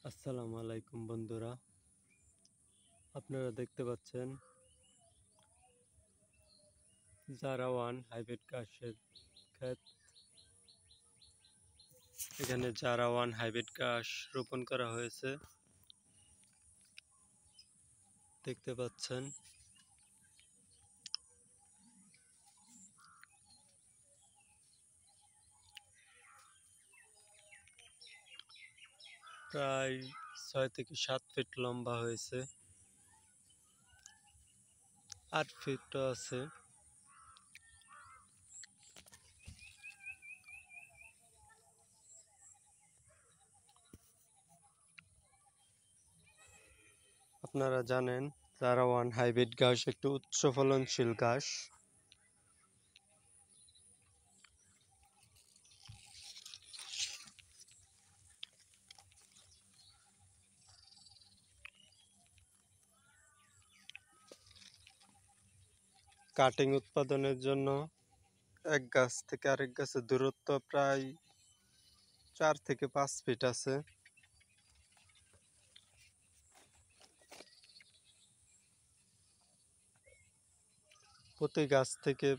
আসসালামু আলাইকুম বন্ধুরা, আপনারা দেখতে পাচ্ছেন জারাওয়ান হাইব্রিড ঘাসের ক্ষেত। এখানে জারাওয়ান হাইব্রিড ঘাস রোপণ করা হয়েছে, দেখতে পাচ্ছেন। প্রায় 6 থেকে 7 ফিট লম্বা হয়েছে, 8 ফিটও আছে। আপনারা জানেন জারাওয়ান হাইব্রিড ঘাস একটি উচ্চ ফলনশীল ঘাস। কাটিং উৎপাদনের জন্য এক গাছ থেকে আরেক গাছের দূরত্ব প্রায় 4 থেকে 5 ফিট আছে। প্রতি গাছ থেকে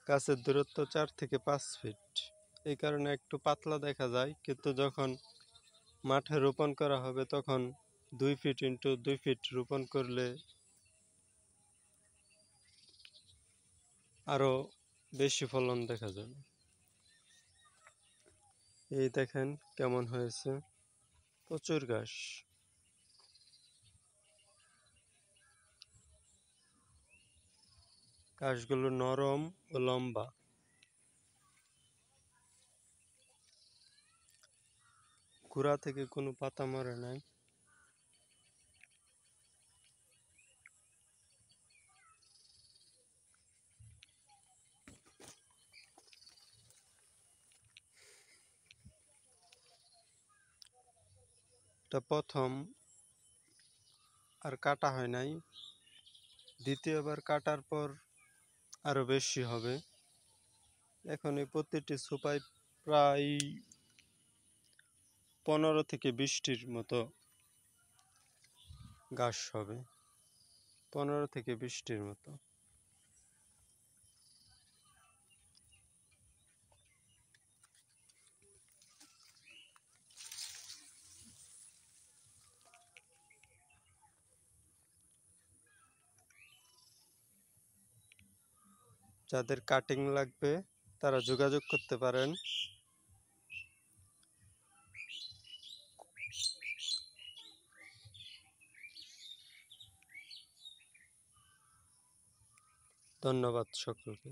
গাছের দূরত্ব 4 থেকে 5 ফিট, এই কারণে একটু পাতলা দেখা যায়, কিন্তু যখন মাঠে রোপণ করা হবে তখন 2 ফিট ইন্টু 2 ফিট রোপণ করলে আরো বেশি ফলন দেখা যাবে। এই দেখেন কেমন হয়েছে, প্রচুর ঘাস। ঘাসগুলো নরম ও লম্বা। গোড়া থেকে কোনো পাতা মরে নাই। এটা প্রথম, আর কাটা হয় নাই। দ্বিতীয়বার কাটার পর আরো বেশি হবে। এখন এই প্রতিটি সুপায় প্রায় 15 থেকে 20টির মতো ঘাস হবে, 15 থেকে 20টির মতো। যাদের কাটিং লাগবে তারা যোগাযোগ করতে পারেন। ধন্যবাদ সকলকে।